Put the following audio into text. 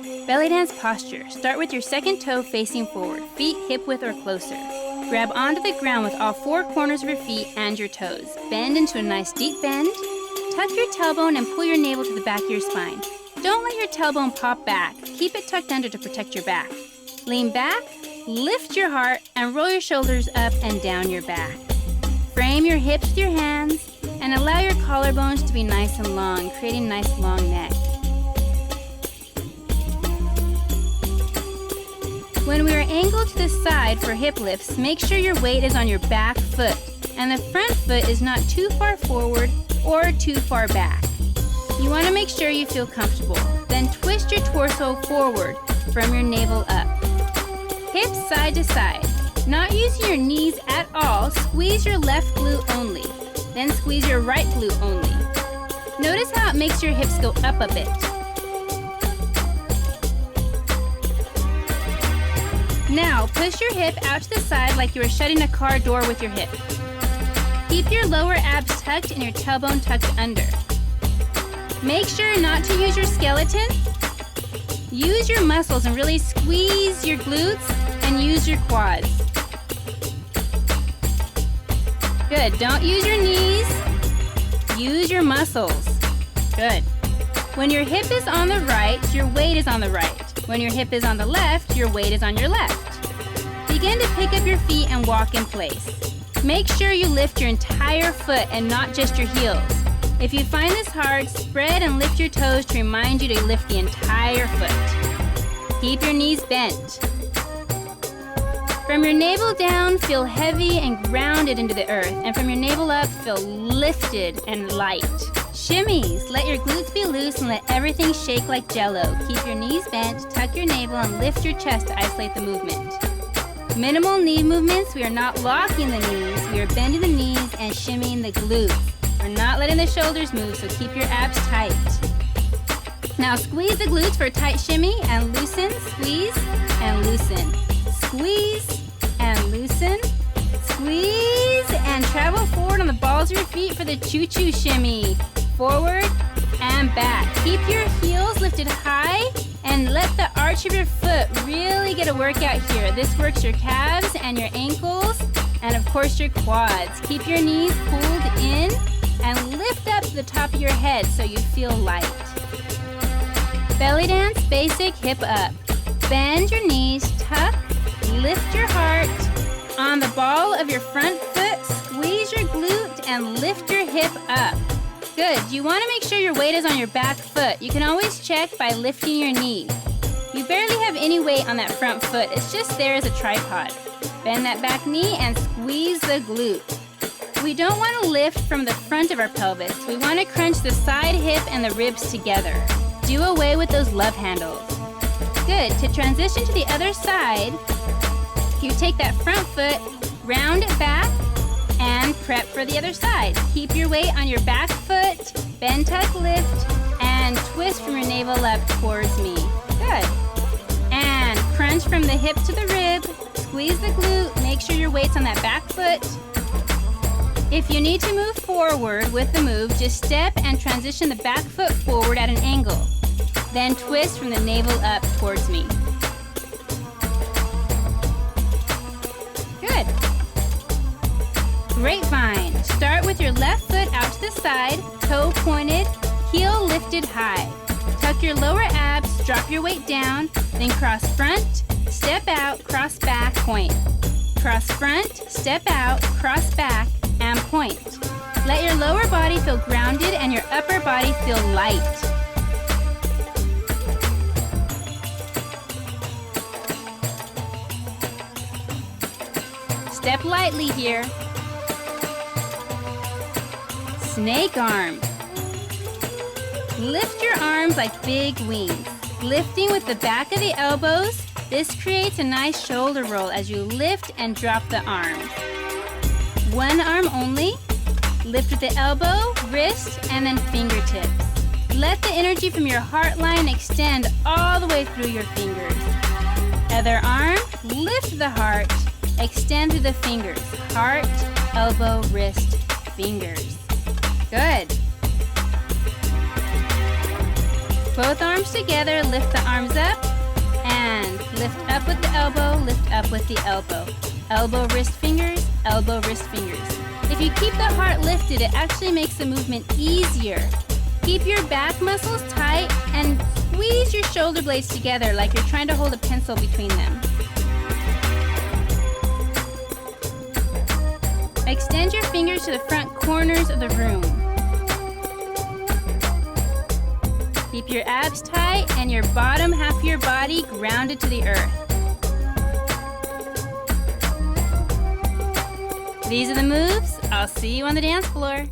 Belly dance posture. Start with your second toe facing forward, feet hip width or closer. Grab onto the ground with all four corners of your feet and your toes. Bend into a nice deep bend. Tuck your tailbone and pull your navel to the back of your spine. Don't let your tailbone pop back. Keep it tucked under to protect your back. Lean back, lift your heart, and roll your shoulders up and down your back. Frame your hips with your hands and allow your collarbones to be nice and long, creating a nice long neck. When we are angled to the side for hip lifts, make sure your weight is on your back foot and the front foot is not too far forward or too far back. You want to make sure you feel comfortable. Then twist your torso forward from your navel up. Hips side to side. Not using your knees at all, squeeze your left glute only. Then squeeze your right glute only. Notice how it makes your hips go up a bit. Now, push your hip out to the side like you are shutting a car door with your hip. Keep your lower abs tucked and your tailbone tucked under. Make sure not to use your skeleton. Use your muscles and really squeeze your glutes and use your quads. Good. Don't use your knees. Use your muscles. Good. When your hip is on the right, your weight is on the right. When your hip is on the left, your weight is on your left. Begin to pick up your feet and walk in place. Make sure you lift your entire foot and not just your heels. If you find this hard, spread and lift your toes to remind you to lift the entire foot. Keep your knees bent. From your navel down, feel heavy and grounded into the earth, and from your navel up, feel lifted and light. Shimmies. Let your glutes be loose and let everything shake like jello. Keep your knees bent, tuck your navel, and lift your chest to isolate the movement. Minimal knee movements. We are not locking the knees. We are bending the knees and shimmying the glutes. We're not letting the shoulders move, so keep your abs tight. Now squeeze the glutes for a tight shimmy and loosen, squeeze and loosen. Squeeze and loosen. Squeeze and travel forward on the balls of your feet for the choo-choo shimmy. Forward and back. Keep your heels lifted high and let the arch of your foot really get a workout here. This works your calves and your ankles and of course your quads. Keep your knees pulled in and lift up to the top of your head so you feel light. Belly dance, basic hip up. Bend your knees, tuck, lift your heart. On the ball of your front foot, squeeze your glute and lift your hip up. Good. You want to make sure your weight is on your back foot. You can always check by lifting your knee. You barely have any weight on that front foot. It's just there as a tripod. Bend that back knee and squeeze the glute. We don't want to lift from the front of our pelvis. We want to crunch the side hip and the ribs together. Do away with those love handles. Good. To transition to the other side, you take that front foot, round it back, and prep for the other side. Keep your weight on your back foot, bend, tuck, lift, and twist from your navel up towards me. Good. And crunch from the hip to the rib, squeeze the glute, make sure your weight's on that back foot. If you need to move forward with the move, just step and transition the back foot forward at an angle. Then twist from the navel up towards me. Good. Grapevine. Start with your left foot out to the side, toe pointed, heel lifted high. Tuck your lower abs, drop your weight down, then cross front, step out, cross back, point. Cross front, step out, cross back, and point. Let your lower body feel grounded and your upper body feel light. Step lightly here. Snake arm. Lift your arms like big wings. Lifting with the back of the elbows, this creates a nice shoulder roll as you lift and drop the arms. One arm only. Lift with the elbow, wrist, and then fingertips. Let the energy from your heart line extend all the way through your fingers. Other arm, lift the heart, extend through the fingers. Heart, elbow, wrist, fingers. Good. Both arms together, lift the arms up, and lift up with the elbow, lift up with the elbow. Elbow, wrist, fingers, elbow, wrist, fingers. If you keep the heart lifted, it actually makes the movement easier. Keep your back muscles tight and squeeze your shoulder blades together like you're trying to hold a pencil between them. Extend your fingers to the front corners of the room. Keep your abs tight and your bottom half of your body grounded to the earth. These are the moves. I'll see you on the dance floor.